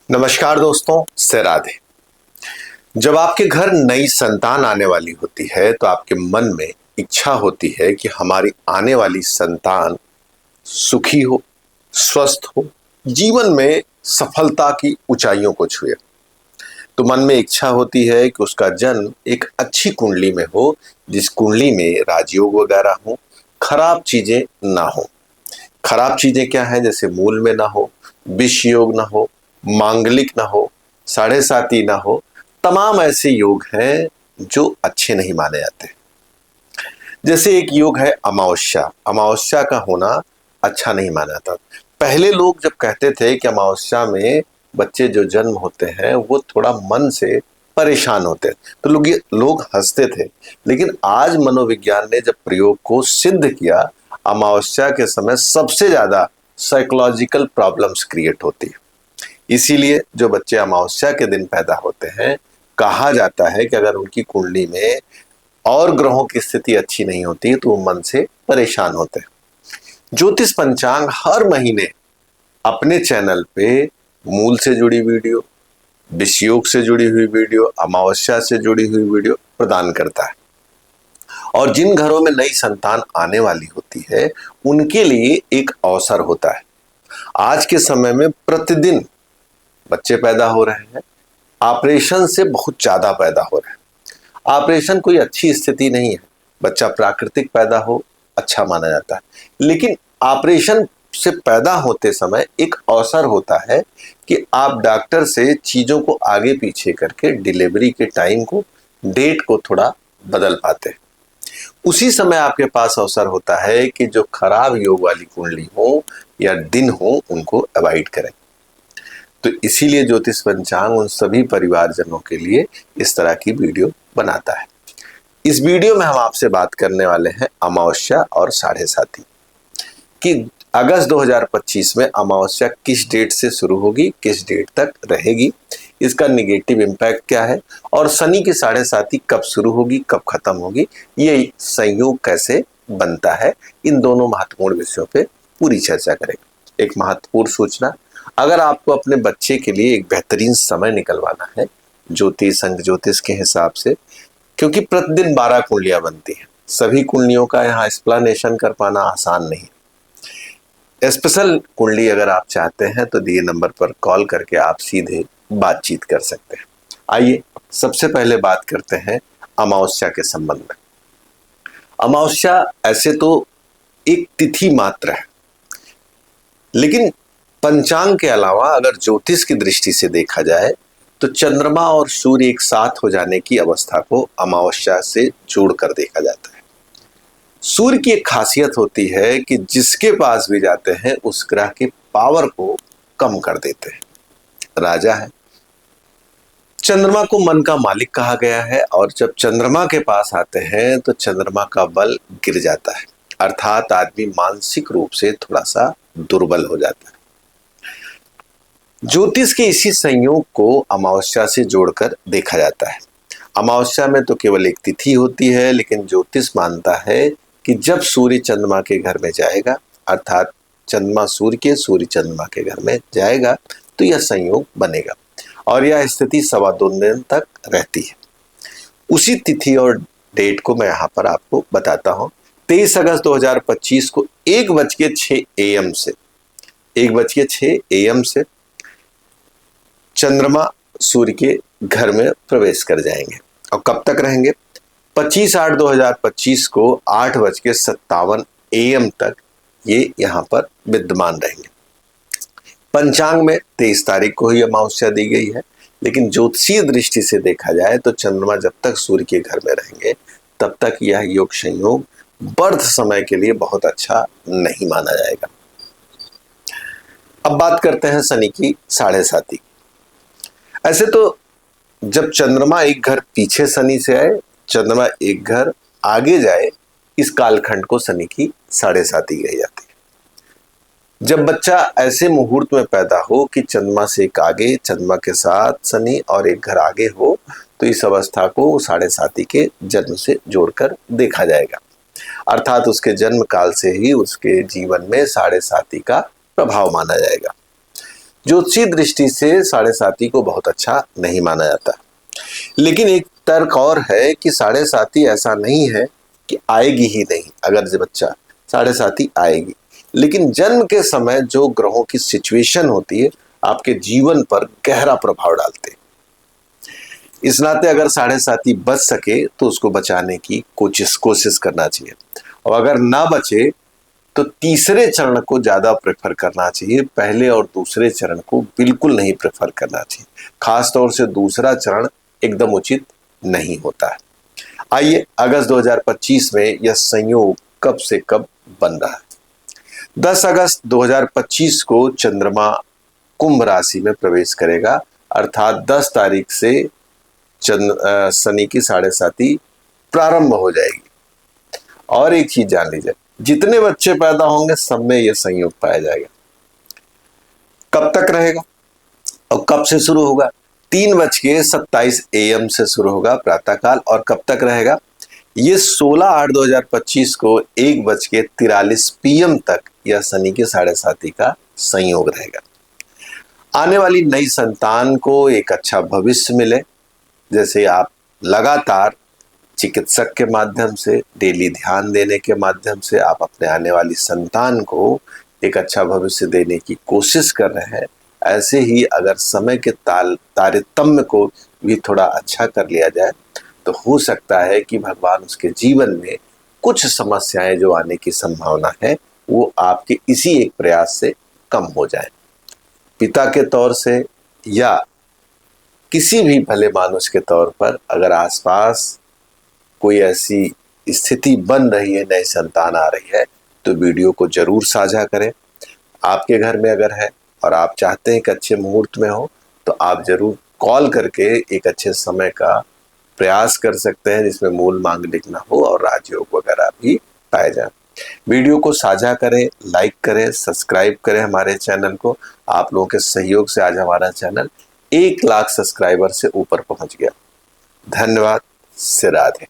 नमस्कार दोस्तों, से राधे। जब आपके घर नई संतान आने वाली होती है तो आपके मन में इच्छा होती है कि हमारी आने वाली संतान सुखी हो, स्वस्थ हो, जीवन में सफलता की ऊंचाइयों को छुए। तो मन में इच्छा होती है कि उसका जन्म एक अच्छी कुंडली में हो, जिस कुंडली में राजयोग वगैरह हो, खराब चीजें ना हो। खराब चीजें क्या है? जैसे मूल में ना हो, विष योग ना हो, मांगलिक ना हो, साढ़े साती ना हो। तमाम ऐसे योग हैं जो अच्छे नहीं माने जाते। जैसे एक योग है अमावस्या। अमावस्या का होना अच्छा नहीं माना जाता। पहले लोग जब कहते थे कि अमावस्या में बच्चे जो जन्म होते हैं वो थोड़ा मन से परेशान होते हैं, तो लोग हंसते थे। लेकिन आज मनोविज्ञान ने जब प्रयोग को सिद्ध किया, अमावस्या के समय सबसे ज्यादा साइकोलॉजिकल प्रॉब्लम्स क्रिएट होती है। इसीलिए जो बच्चे अमावस्या के दिन पैदा होते हैं, कहा जाता है कि अगर उनकी कुंडली में और ग्रहों की स्थिति अच्छी नहीं होती तो वो मन से परेशान होते हैं। ज्योतिष पंचांग हर महीने अपने चैनल पे मूल से जुड़ी वीडियो, विषयोग से जुड़ी हुई वीडियो, अमावस्या से जुड़ी हुई वीडियो प्रदान करता है। और जिन घरों में नई संतान आने वाली होती है उनके लिए एक अवसर होता है। आज के समय में प्रतिदिन बच्चे पैदा हो रहे हैं, ऑपरेशन से बहुत ज्यादा पैदा हो रहे हैं। ऑपरेशन कोई अच्छी स्थिति नहीं है। बच्चा प्राकृतिक पैदा हो, अच्छा माना जाता है। लेकिन ऑपरेशन से पैदा होते समय एक अवसर होता है कि आप डॉक्टर से चीजों को आगे पीछे करके डिलीवरी के टाइम को, डेट को थोड़ा बदल पाते हैं। उसी समय आपके पास अवसर होता है कि जो खराब योग वाली कुंडली हो या दिन हो उनको अवॉइड करें। तो इसीलिए ज्योतिष पंचांग उन सभी परिवारजनों के लिए इस तरह की वीडियो बनाता है। इस वीडियो में हम आपसे बात करने वाले हैं अमावस्या और साढ़े साती कि अगस्त 2025 में अमावस्या किस डेट से शुरू होगी, किस डेट तक रहेगी, इसका निगेटिव इम्पैक्ट क्या है, और शनि की साढ़े साती कब शुरू होगी, कब खत्म होगी, ये संयोग कैसे बनता है। इन दोनों महत्वपूर्ण विषयों पे पूरी चर्चा करेंगे। एक महत्वपूर्ण सूचना, अगर आपको अपने बच्चे के लिए एक बेहतरीन समय निकलवाना है ज्योतिष अंक ज्योतिष के हिसाब से, क्योंकि प्रतिदिन 12 कुंडलियां बनती हैं, सभी कुंडलियों का यहाँ एक्सप्लेनेशन कर पाना आसान नहीं। स्पेशल कुंडली अगर आप चाहते हैं तो दिए नंबर पर कॉल करके आप सीधे बातचीत कर सकते हैं। आइए सबसे पहले बात करते हैं अमावस्या के संबंध में। अमावस्या ऐसे तो एक तिथि मात्र है, लेकिन पंचांग के अलावा अगर ज्योतिष की दृष्टि से देखा जाए तो चंद्रमा और सूर्य एक साथ हो जाने की अवस्था को अमावस्या से जोड़कर देखा जाता है। सूर्य की एक खासियत होती है कि जिसके पास भी जाते हैं उस ग्रह के पावर को कम कर देते हैं, राजा है। चंद्रमा को मन का मालिक कहा गया है, और जब चंद्रमा के पास आते हैं तो चंद्रमा का बल गिर जाता है, अर्थात आदमी मानसिक रूप से थोड़ा सा दुर्बल हो जाता है। ज्योतिष के इसी संयोग को अमावस्या से जोड़कर देखा जाता है। अमावस्या में तो केवल एक तिथि होती है, लेकिन ज्योतिष मानता है कि जब सूर्य चंद्रमा के घर में जाएगा, अर्थात चंद्रमा सूर्य के, सूर्य चंद्रमा के घर में जाएगा, तो यह संयोग बनेगा और यह स्थिति 2.25 दिन तक रहती है। उसी तिथि और डेट को मैं यहाँ पर आपको बताता हूँ। 23 अगस्त 2025 को 1:06 AM से 1:06 AM से चंद्रमा सूर्य के घर में प्रवेश कर जाएंगे। और कब तक रहेंगे? 25/8/2025 को 8:57 AM तक ये यहाँ पर विद्यमान रहेंगे। पंचांग में 23 तारीख को ही अमावस्या दी गई है, लेकिन ज्योतिषीय दृष्टि से देखा जाए तो चंद्रमा जब तक सूर्य के घर में रहेंगे तब तक यह योग संयोग बर्थ समय के लिए बहुत अच्छा नहीं माना जाएगा। अब बात करते हैं शनि की साढ़े साती। ऐसे तो जब चंद्रमा एक घर पीछे शनि से आए, चंद्रमा एक घर आगे जाए, इस कालखंड को शनि की साढ़े साती कही जाती है। जब बच्चा ऐसे मुहूर्त में पैदा हो कि चंद्रमा से एक आगे, चंद्रमा के साथ शनि और एक घर आगे हो, तो इस अवस्था को साढ़े साती के जन्म से जोड़कर देखा जाएगा। अर्थात उसके जन्म काल से ही उसके जीवन में साढ़े साती का प्रभाव माना जाएगा। ज्योतिषीय दृष्टि से 7.5 को बहुत अच्छा नहीं माना जाता। लेकिन एक तर्क और है कि 7.5 ऐसा नहीं है कि आएगी ही नहीं, अगर जो बच्चा 7.5 आएगी, लेकिन जन्म के समय जो ग्रहों की सिचुएशन होती है आपके जीवन पर गहरा प्रभाव डालते हैं। इस नाते अगर 7.5 बच सके तो उसको बचाने की कोशिश करना चाहिए, और अगर ना बचे तो तीसरे चरण को ज्यादा प्रेफर करना चाहिए, पहले और दूसरे चरण को बिल्कुल नहीं प्रेफर करना चाहिए। खास तौर से दूसरा चरण एकदम उचित नहीं होता है। आइए अगस्त 2025 में यह संयोग कब से कब बन रहा है। 10 अगस्त 2025 को चंद्रमा कुंभ राशि में प्रवेश करेगा, अर्थात 10 तारीख से शनि की 7.5 प्रारंभ हो जाएगी। और एक चीज जान लीजिए, जितने बच्चे पैदा होंगे सब में यह संयोग पाया जाएगा। कब तक रहेगा और कब से शुरू होगा? 3:27 AM से शुरू होगा प्रातःकाल, और कब तक रहेगा? ये 16/8/2025 को 1:43 PM तक यह शनि के 7.5 का संयोग रहेगा। आने वाली नई संतान को एक अच्छा भविष्य मिले, जैसे आप लगातार चिकित्सक के माध्यम से, डेली ध्यान देने के माध्यम से आप अपने आने वाली संतान को एक अच्छा भविष्य देने की कोशिश कर रहे हैं, ऐसे ही अगर समय के तारतम्य को भी थोड़ा अच्छा कर लिया जाए तो हो सकता है कि भगवान उसके जीवन में कुछ समस्याएं जो आने की संभावना है वो आपके इसी एक प्रयास से कम हो जाए। पिता के तौर से या किसी भी भले मानुष के तौर पर अगर आसपास कोई ऐसी स्थिति बन रही है, नई संतान आ रही है, तो वीडियो को जरूर साझा करें। आपके घर में अगर है और आप चाहते हैं कि अच्छे मुहूर्त में हो, तो आप जरूर कॉल करके एक अच्छे समय का प्रयास कर सकते हैं, जिसमें मूल मांगलिक ना हो और राजयोग वगैरह भी पाए जाए। वीडियो को साझा करें, लाइक करें, सब्सक्राइब करें हमारे चैनल को। आप लोगों के सहयोग से आज हमारा चैनल 1 लाख सब्सक्राइबर से ऊपर पहुंच गया। धन्यवाद। राधे।